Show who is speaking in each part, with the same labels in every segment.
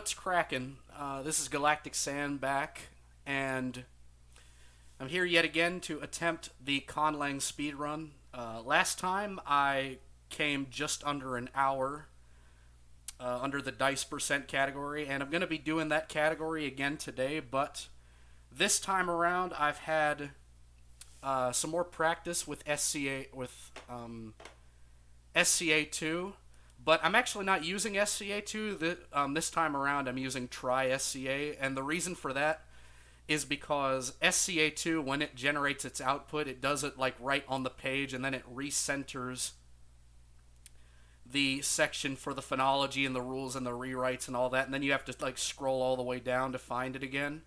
Speaker 1: What's cracking? This is GalacticSand back, and I'm here yet again to attempt the Conlang Speedrun. Last time I came just under an hour under the dice percent category, and I'm going to be doing that category again today, but this time around I've had some more practice with SCA2, but I'm actually not using SCA2 this time around. I'm using Try SCA, and the reason for that is because SCA2, when it generates its output, it does it like right on the page, and then it recenters the section for the phonology and the rules and the rewrites and all that, and then you have to like scroll all the way down to find it again.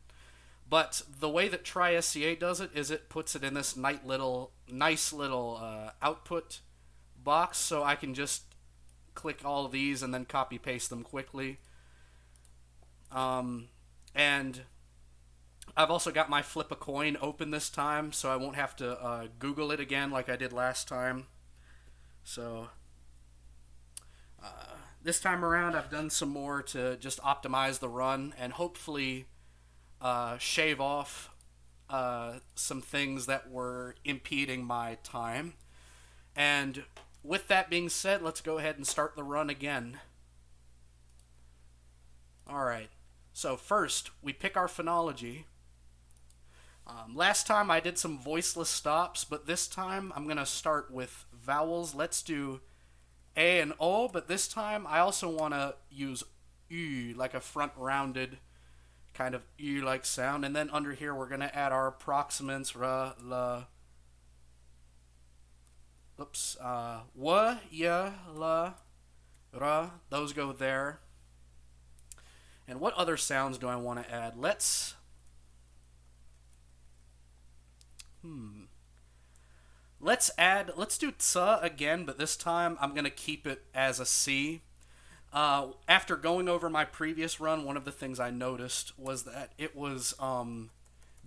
Speaker 1: But the way that Try SCA does it is it puts it in this nice little output box, so I can just click all of these and then copy paste them quickly. And I've also got my flip a coin open this time, so I won't have to Google it again like I did last time. So this time around, I've done some more to just optimize the run and hopefully shave off some things that were impeding my time. And with that being said, let's go ahead and start the run again. Alright, so first, we pick our phonology. Last time I did some voiceless stops, but this time I'm going to start with vowels. Let's do A and O, but this time I also want to use U, like a front rounded kind of U-like sound. And then under here we're going to add our approximants, ra, la, wa, ya, la, ra. Those go there. And what other sounds do I want to add? Let's do tsa again, but this time I'm going to keep it as a C. After going over my previous run, one of the things I noticed was that it was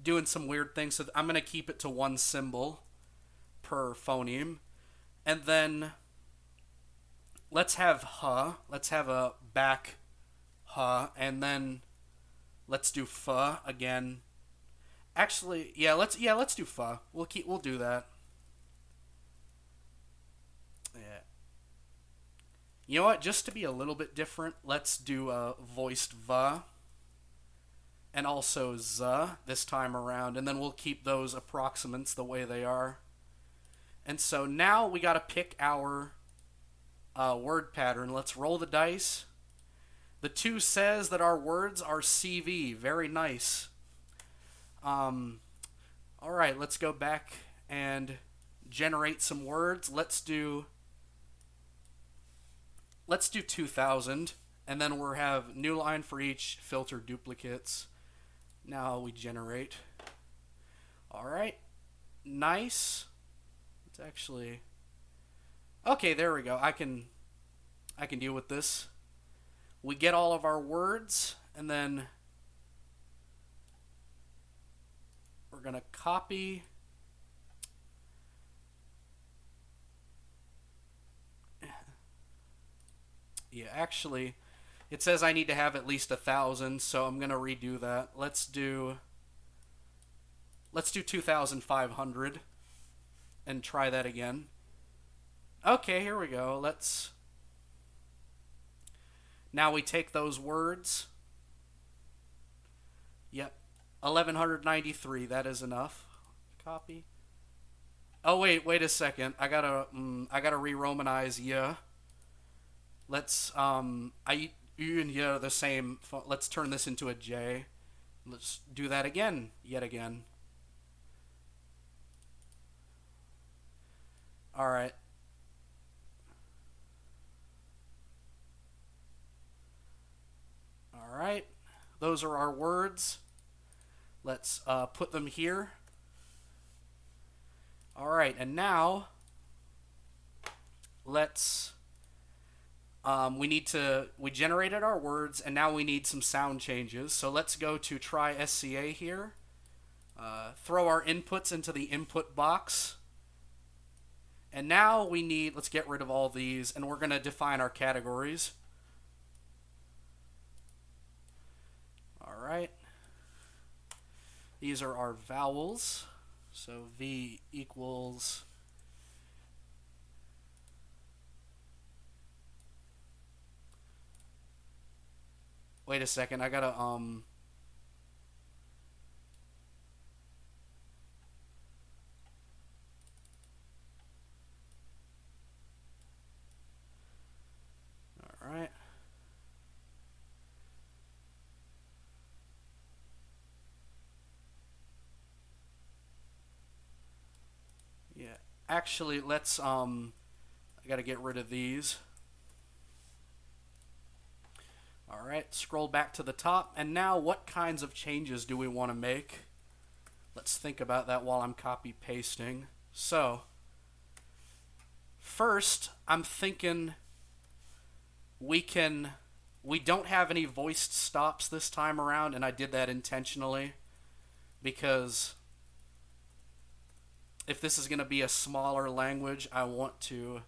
Speaker 1: doing some weird things, so I'm going to keep it to one symbol per phoneme. And then let's have ha. Let's have a back ha, and then let's do fa again. Actually, let's do fa. We'll do that. Yeah. You know what? Just to be a little bit different, let's do a voiced va and also za this time around, and then we'll keep those approximants the way they are. And so now we got to pick our word pattern. Let's roll the dice. The 2 says that our words are CV. Very nice. All right, let's go back and generate some words. Let's do 2000, and then we'll have new line for each, filter duplicates. Now we generate. All right, nice. It's actually okay. There we go. I can deal with this. We get all of our words, and then we're gonna copy. Yeah, actually, it says I need to have at least 1,000, so I'm gonna redo that. Let's do 2,500 and try that again. Okay, here we go. Now we take those words. Yep, 1,193. That is enough. Copy. Oh wait a second. I gotta re-romanize yeah. Let's I U and Y are the same. Let's turn this into a J. Let's do that again, yet again. All right. All right. Those are our words. Let's put them here. All right, and now let's we generated our words, and now we need some sound changes. So let's go to Try SCA here. Throw our inputs into the input box. And now let's get rid of all these, and we're going to define our categories. These are our vowels. So V equals... Wait a second, I gotta, Alright. Yeah. Actually, let's, I gotta get rid of these. Alright, scroll back to the top. And now, what kinds of changes do we want to make? Let's think about that while I'm copy-pasting. So, first, I'm thinking we don't have any voiced stops this time around, and I did that intentionally because if this is going to be a smaller language, I want to...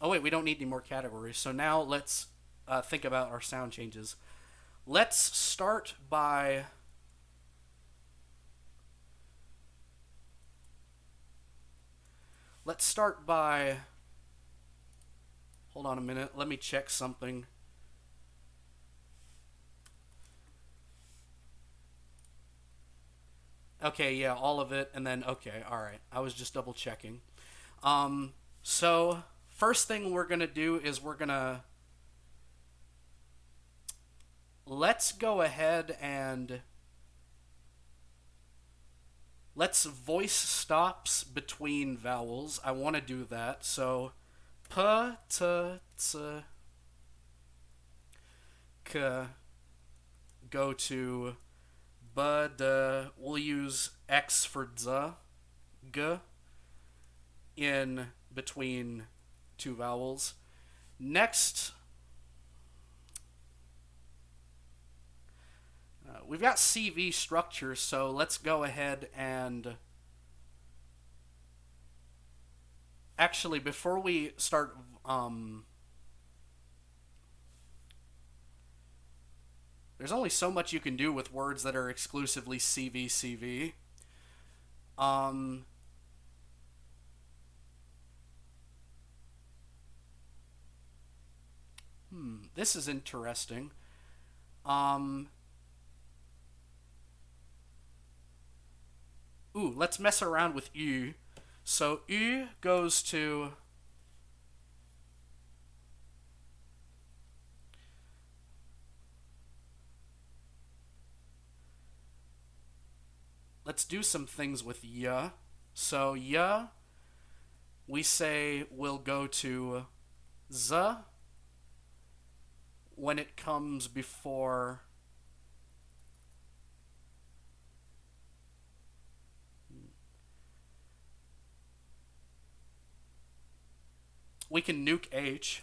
Speaker 1: Oh wait, we don't need any more categories. So now let's think about our sound changes. Let's start by... Hold on a minute. Let me check something. Okay, yeah, all of it, and then, okay, alright. I was just double checking. So, first thing we're going to do is let's go ahead and let's voice stops between vowels. I want to do that. So, p, t, t, k, go to b, d. We'll use x for z, g, in between two vowels. Next, we've got CV structure, so let's go ahead and... Actually, before we start... There's only so much you can do with words that are exclusively CV, CV. This is interesting. Let's mess around with U. So U goes to... Let's do some things with Y. So Y, we say will go to Z when it comes before... We can nuke H.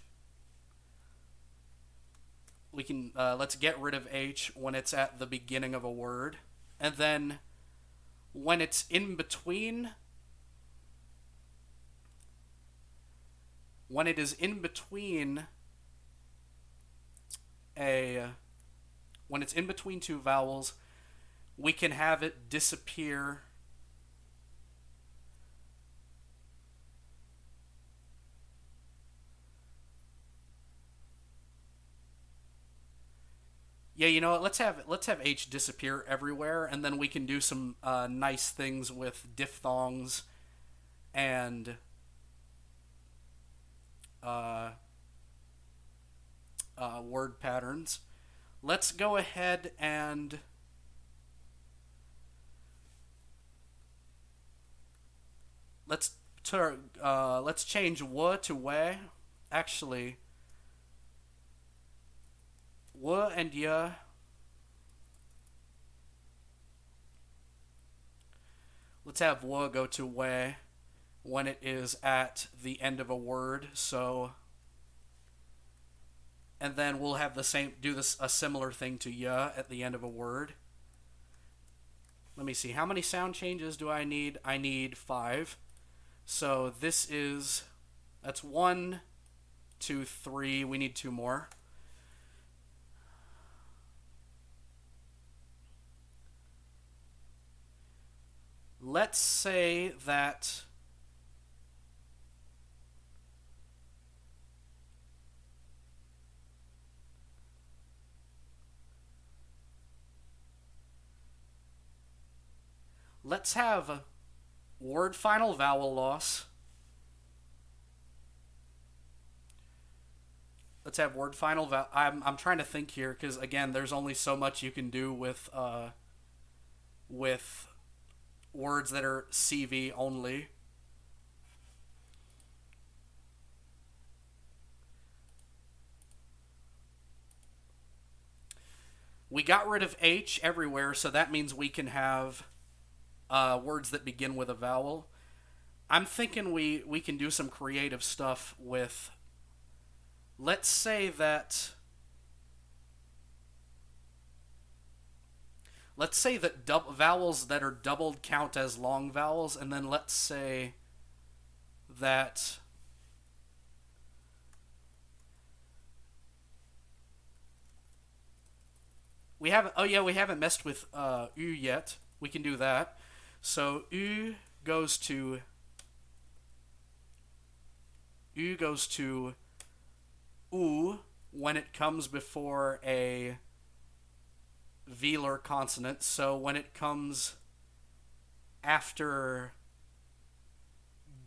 Speaker 1: We can, let's get rid of H when it's at the beginning of a word. And then when it's in between, when it is in between when it's in between two vowels, we can have it disappear. Yeah, you know what? Let's have H disappear everywhere, and then we can do some nice things with diphthongs and word patterns. Let's go ahead and let's change "w" to "we." Actually, "w" and "y." Let's have "w" go to "we" when it is at the end of a word. So, and then we'll have the same, a similar thing to "y" at the end of a word. Let me see. How many sound changes do I need? I need 5. So that's 1, 2, 3. We need 2 more. let's say that let's have word final vowel loss. Let's have word final vowel. I'm trying to think here because again, there's only so much you can do with words that are CV only. We got rid of H everywhere, so that means we can have words that begin with a vowel. I'm thinking we can do some creative stuff with. Let's say that. Let's say that vowels that are doubled count as long vowels, and then let's say that we haven't. Oh yeah, we haven't messed with U yet. We can do that. So U goes to U when it comes before a velar consonant. So when it comes after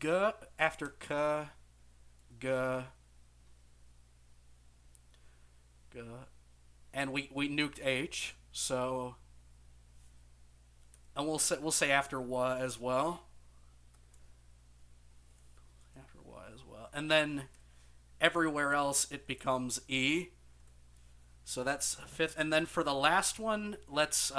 Speaker 1: g, after k, g, g, and we nuked H. So, and we'll say after wa as well. After wa as well, and then everywhere else it becomes E. So that's fifth. And then for the last one, let's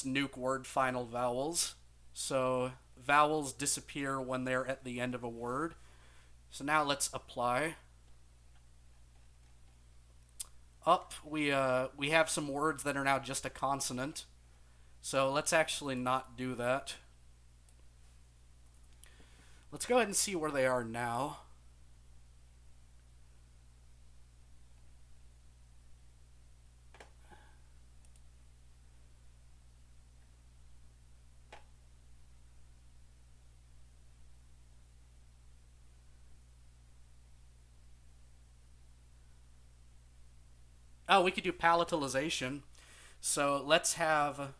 Speaker 1: nuke word final vowels. So vowels disappear when they're at the end of a word. So now let's apply. Up, we have some words that are now just a consonant. So let's actually not do that. Let's go ahead and see where they are now. Oh, we could do palatalization. So let's have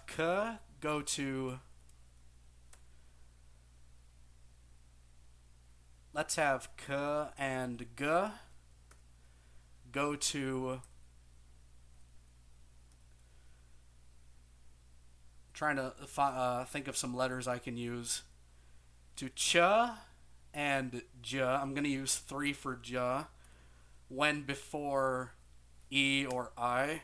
Speaker 1: k go to. Let's have k and g go to. Trying to think of some letters I can use. To ch and j. I'm going to use 3 for j when before E or I.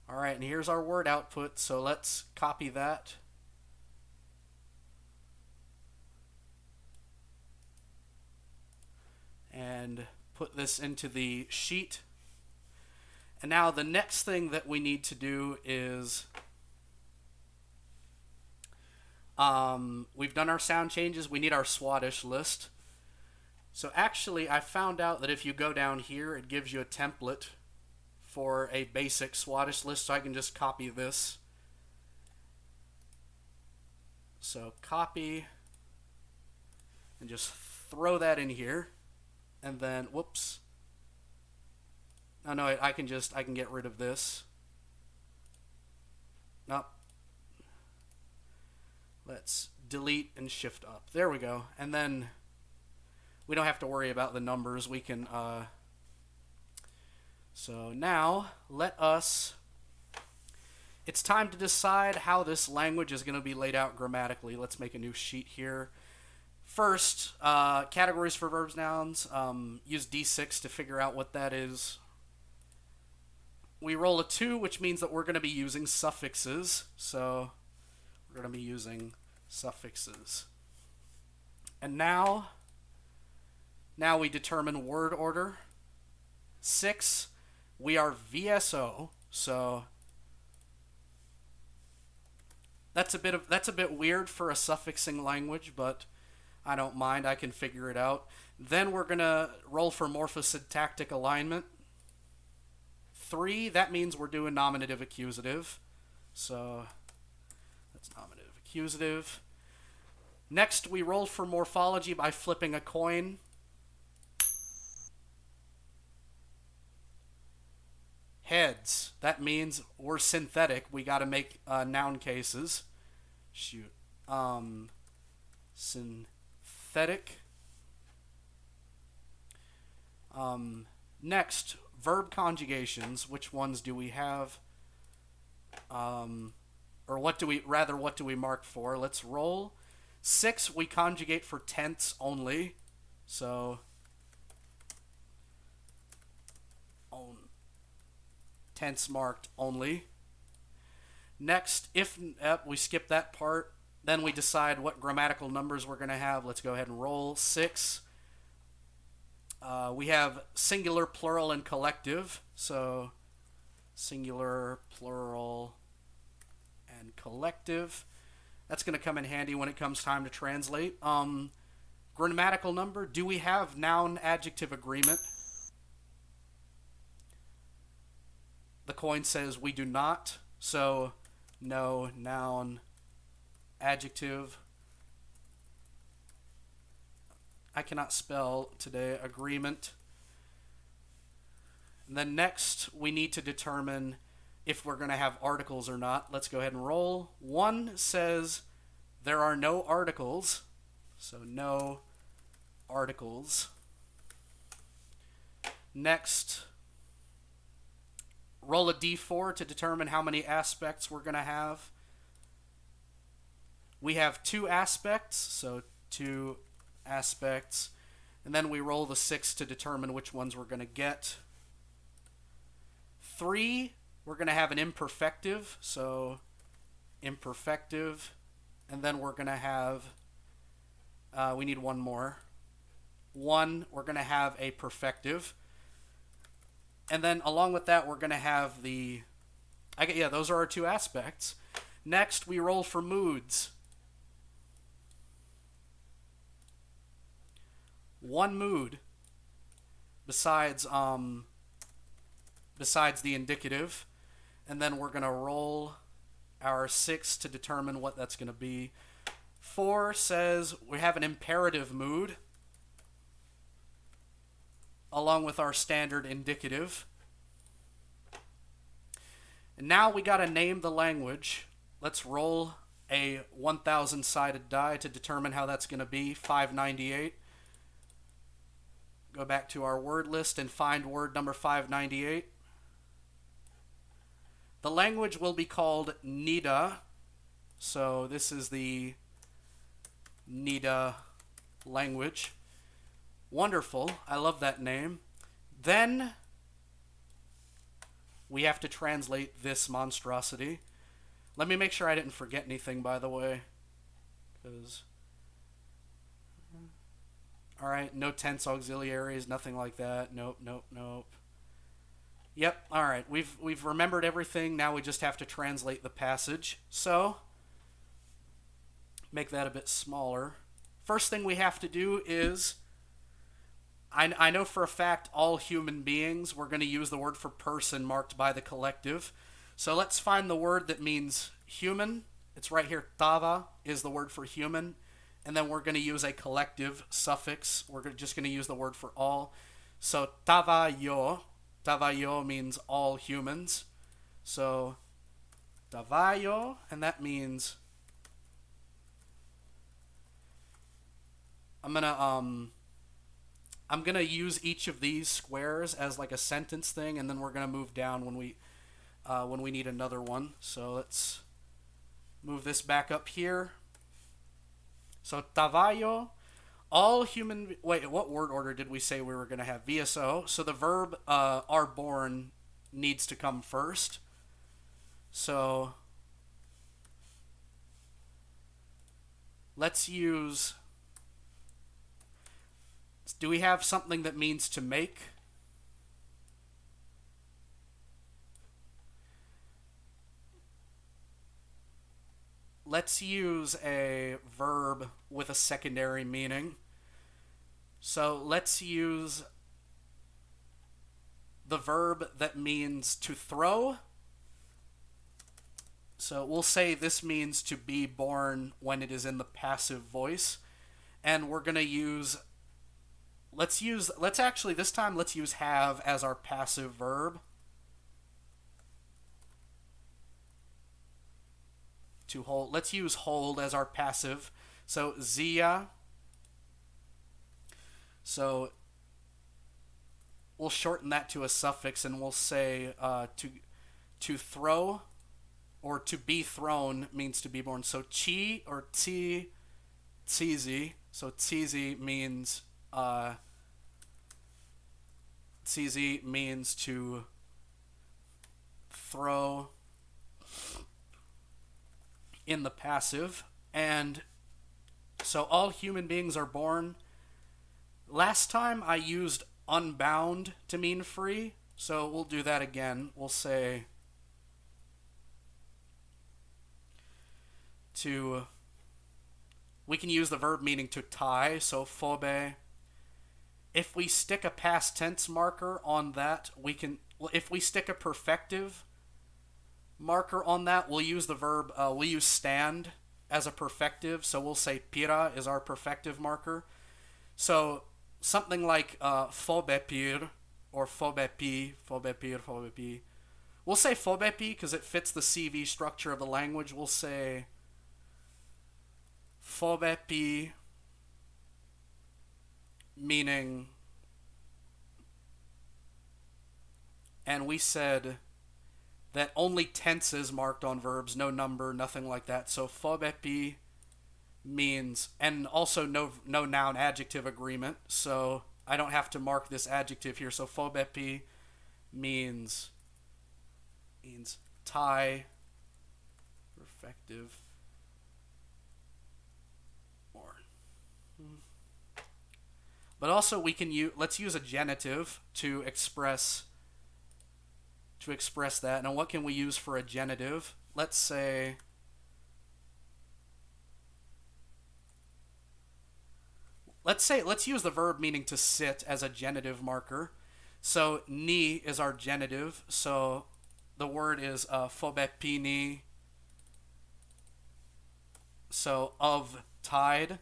Speaker 1: Alright, and here's our word output, so let's copy that. And put this into the sheet. And now the next thing that we need to do is we've done our sound changes. We need our Swadesh list. So actually, I found out that if you go down here, it gives you a template for a basic Swadesh list. So I can just copy this. So copy and just throw that in here. And then, whoops. Oh no, I can get rid of this. Nope. Let's delete and shift up. There we go. And then we don't have to worry about the numbers. We can, so now let us, it's time to decide how this language is going to be laid out grammatically. Let's make a new sheet here. First, categories for verbs, nouns. Use D6 to figure out what that is. We roll a 2, which means that we're going to be using suffixes. So we're going to be using suffixes. And now we determine word order. 6, we are VSO, so that's a bit weird for a suffixing language, but I don't mind. I can figure it out. Then we're gonna roll for morphosyntactic alignment. 3, that means we're doing nominative accusative. So that's nominative accusative. Next, we roll for morphology by flipping a coin. Heads. That means we're synthetic. We got to make noun cases. Shoot. Synthetic. Next, verb conjugations. Which ones do we have? Or what do we mark for? Let's roll. 6, we conjugate for tense only. So, tense marked only. Next, if we skip that part, then we decide what grammatical numbers we're going to have. Let's go ahead and roll. 6. We have singular, plural, and collective. So, singular, plural, and collective. That's going to come in handy when it comes time to translate. Grammatical number. Do we have noun-adjective agreement? The coin says we do not. So, no noun, adjective. I cannot spell today. Agreement. And then next, we need to determine if we're going to have articles or not. Let's go ahead and roll. 1 says there are no articles. So no articles. Next, roll a d4 to determine how many aspects we're going to have. We have 2 aspects, so 2 aspects. And then we roll the 6 to determine which ones we're going to get. 3, we're going to have an imperfective, so imperfective. And then we're going to have, we need one more. 1, we're going to have a perfective. And then along with that, we're going to have those are our 2 aspects. Next, we roll for moods. 1 mood besides the indicative. And then we're going to roll our 6 to determine what that's going to be. 4 says we have an imperative mood along with our standard indicative. And now we got to name the language. Let's roll a 1,000-sided die to determine how that's going to be. 598. Go back to our word list and find word number 598. The language will be called Nida. So this is the Nida language. Wonderful. I love that name. Then we have to translate this monstrosity. Let me make sure I didn't forget anything, by the way. Alright, no tense auxiliaries, nothing like that. Nope. Yep, alright. We've remembered everything. Now we just have to translate the passage. So, make that a bit smaller. First thing we have to do is, I know for a fact all human beings, we're going to use the word for person marked by the collective. So let's find the word that means human. It's right here. Tava is the word for human. And then we're going to use a collective suffix. We're just going to use the word for all. So tavayo. Tavayo means all humans. So tavayo, and that means I'm gonna use each of these squares as like a sentence thing, and then we're gonna move down when we need another one. So let's move this back up here. So tavayo, all human. Wait, what word order did we say we were gonna have? VSO. So the verb are born needs to come first. So let's use Do we have something that means to make? Let's use a verb with a secondary meaning. So let's use the verb that means to throw. So we'll say this means to be born when it is in the passive voice. And we're going to use, let's use have as our passive verb. To hold, let's use hold as our passive. So zia. So we'll shorten that to a suffix and we'll say to throw or to be thrown means to be born. So chi or ti, tsizi. So tsizi means to throw in the passive. And so all human beings are born. Last time I used unbound to mean free, so we'll do that again. We'll say we can use the verb meaning to tie, so phobe. If we stick a past tense marker on that, if we stick a perfective marker on that, we'll use the verb, we'll use stand as a perfective, so we'll say pira is our perfective marker. So something like phobepir or phobepir. We'll say phobepi because it fits the CV structure of the language. We'll say phobepi, meaning, and we said that only tense is marked on verbs, no number, nothing like that. So phobepi means, and also no noun adjective agreement, so I don't have to mark this adjective here. So phobepi means tie, perfective, or but also we can let's use a genitive to express that. Now what can we use for a genitive? Let's use the verb meaning to sit as a genitive marker. So ni is our genitive. So the word is phobepini. So of tide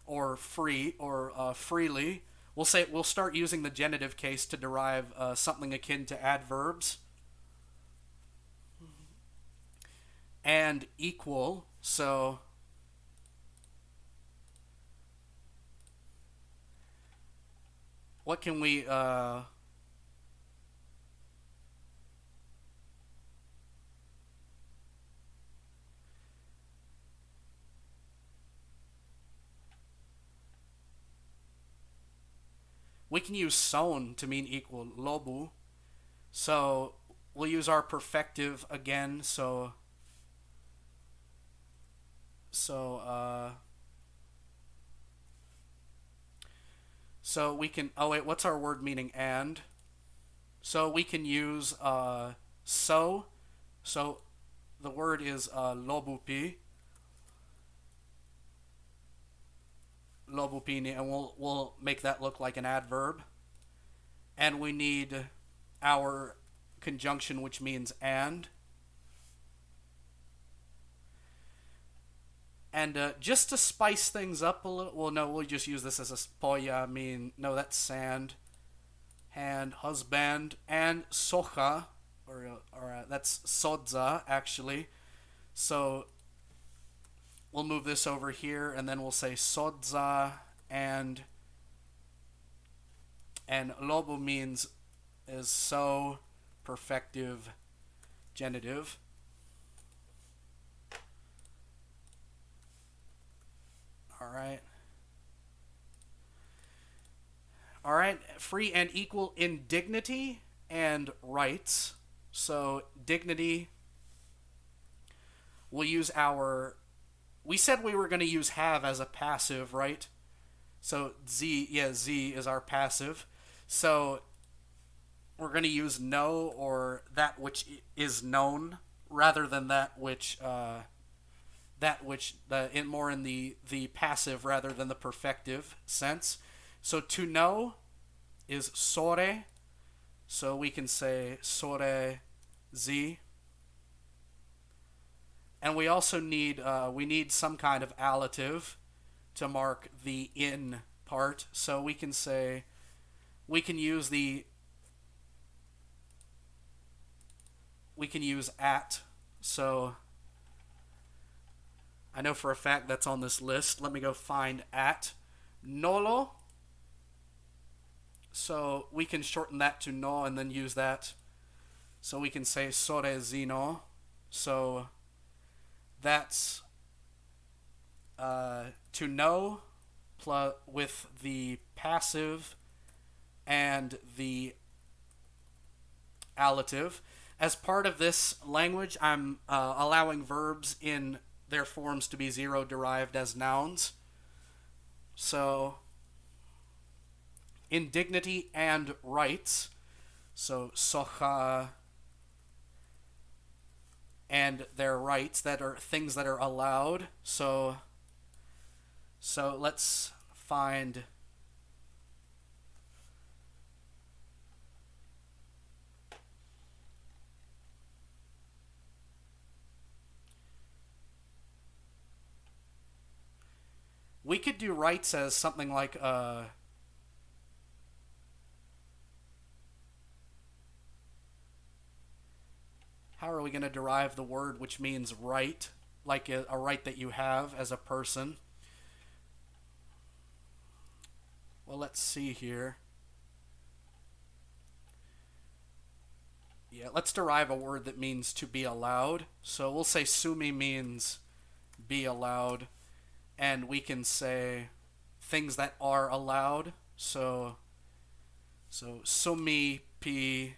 Speaker 1: or free or freely. We'll start using the genitive case to derive something akin to adverbs. And equal. So what can we can use son to mean equal, lobu. So we'll use our perfective again. So we can, oh wait, what's our word meaning and? So we can use so the word is lobupini, and we'll make that look like an adverb. And we need our conjunction, which means and. And just to spice things up a little, well, no, we'll just use this as a poya, no, that's sand, hand, husband, and socha, or that's sodza, actually. So we'll move this over here, and then we'll say sodza, and lobu is so, perfective, genitive. All right, free and equal in dignity and rights. So dignity, we'll use we said we were going to use have as a passive, right? So Z, yeah, Z is our passive. So we're going to use know, or that which is known, rather than more in the passive rather than the perfective sense. So to know is sore, so we can say sore Z. And we also need some kind of allative to mark the in part. So we can say, we can use at. So I know for a fact that's on this list. Let me go find at. Nolo. So we can shorten that to no and then use that. So we can say sorezino. So that's to know plus with the passive and the allative. As part of this language, I'm allowing verbs in their forms to be zero derived as nouns. So indignity and rights. So socha and their rights, that are things that are allowed. So let's find we could do rights as something like how are we going to derive the word which means right, like a right that you have as a person? Well, let's see here. Yeah, let's derive a word that means to be allowed. So we'll say sumi means be allowed, and we can say things that are allowed. So sumi pi.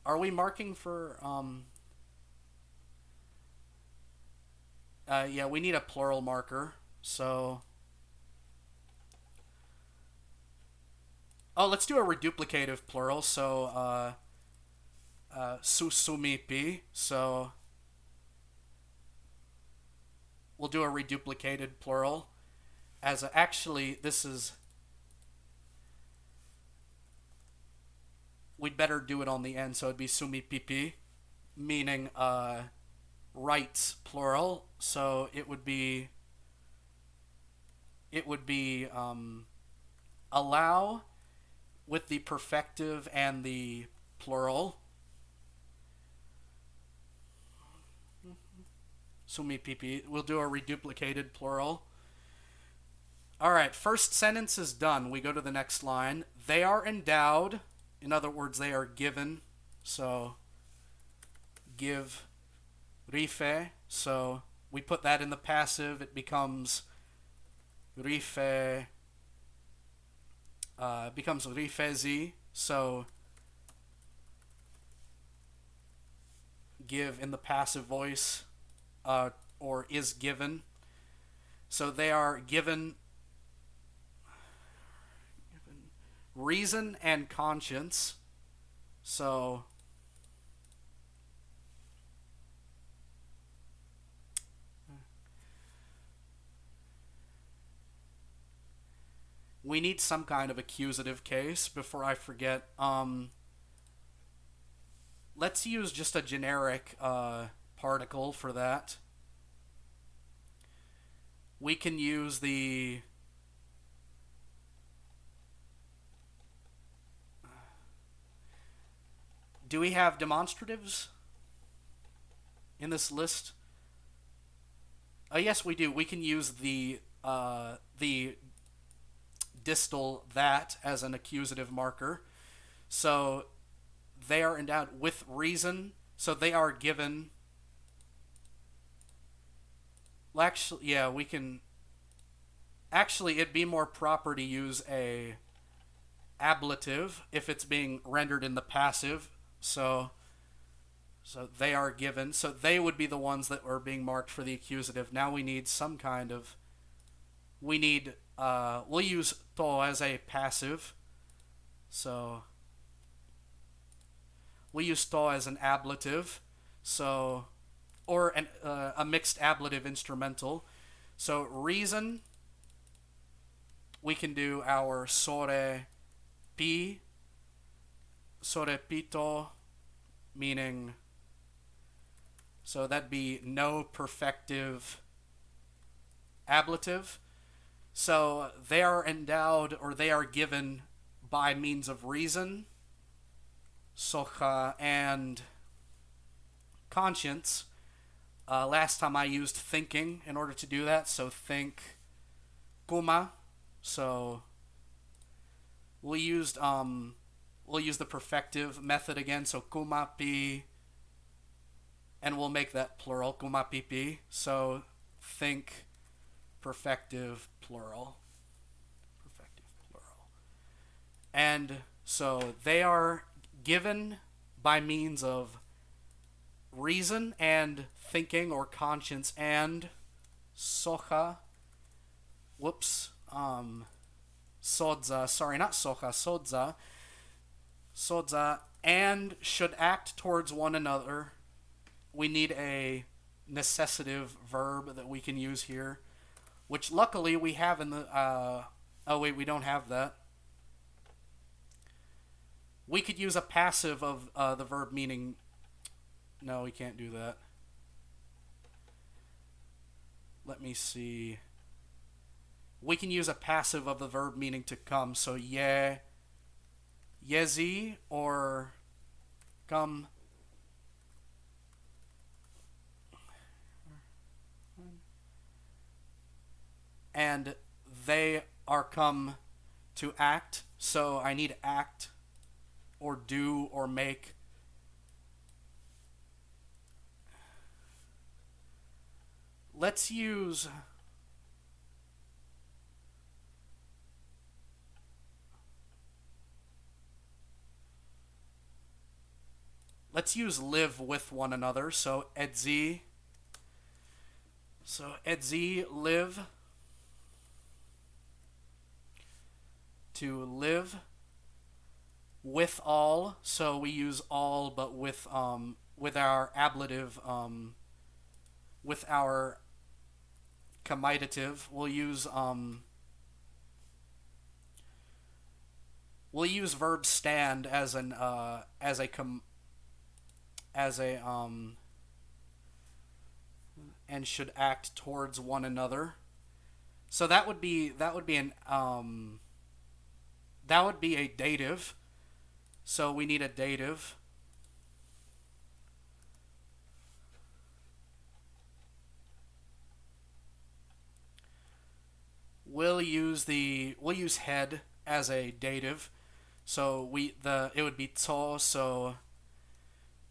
Speaker 1: Are we marking for yeah, we need a plural marker. So let's do a reduplicative plural. So susumipi. So we'll do a reduplicated plural. Actually, this is, we'd better do it on the end, so it'd be sumipipi, meaning rights plural. So it would be allow with the perfective and the plural. Sumipipi. We'll do a reduplicated plural. All right, first sentence is done. We go to the next line. They are endowed. In other words, they are given. So give rife. So we put that in the passive. It becomes rife. Becomes rifezi. So give in the passive voice, or is given. So they are given reason and conscience. So we need some kind of accusative case before I forget. Let's use just a generic particle for that. We can use the do we have demonstratives in this list? Yes, we do. We can use the distal that as an accusative marker. So they are endowed with reason. So they are given. Well, actually, yeah, we can. Actually, it'd be more proper to use a ablative if it's being rendered in the passive. So So they are given. So they would be the ones that are being marked for the accusative. Now we need some kind of. We need. We'll use to as a passive. So we use to as an ablative. So, or a mixed ablative instrumental. So reason. We can do our sore pi. Sore pito, meaning. So that'd be no perfective ablative. So they are endowed or they are given by means of reason, socha, and conscience. Last time I used thinking in order to do that. So think kuma. So we'll use the perfective method again. So kuma pi. And we'll make that plural, kumapipi. So think perfective plural. Perfective plural. And so they are given by means of reason and thinking or conscience and socha. Whoops. Sodza. Sorry, not socha. Sodza. Sodza. And should act towards one another. We need a necessitive verb that we can use here, which luckily we have in the. Oh wait, we don't have that. We could use a passive of the verb meaning. No, we can't do that. Let me see. We can use a passive of the verb meaning to come. So yezi or come. And they are come to act. So I need act or do or make. Let's use live with one another. So edzi. So edzi live. To live with all, so we use all, but with our ablative, with our commitative, we'll use verb stand as an and should act towards one another. So that would be a dative. So we need a dative. We'll use head as a dative. So it would be to. So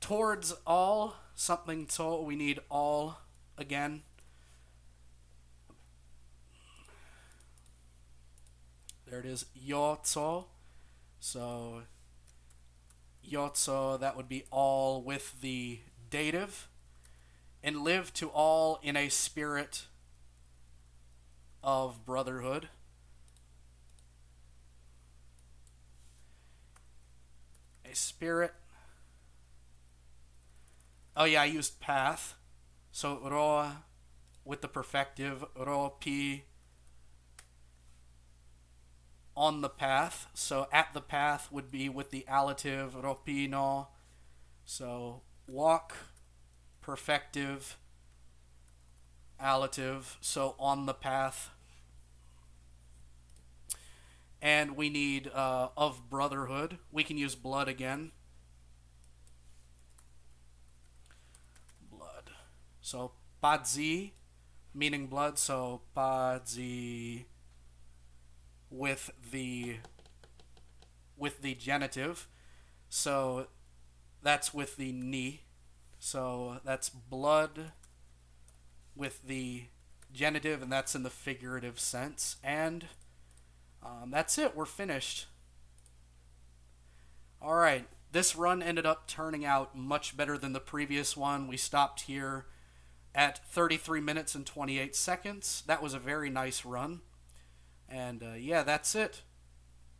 Speaker 1: towards all something to, we need all again. There it is, yotso. So yotso, that would be all with the dative. And live to all in a spirit of brotherhood. A spirit. Oh yeah, I used path. So ro with the perfective, ro pi. On the path, so at the path would be with the allative ropino. So walk, perfective, allative, so on the path. And we need of brotherhood. We can use blood again. Blood. So padzi, meaning blood, so padzi with the genitive, so that's with the ni, so that's blood with the genitive, and that's in the figurative sense. And that's it, we're finished. Alright, this run ended up turning out much better than the previous one. We stopped here at 33 minutes and 28 seconds. That was a very nice run. And yeah, that's it.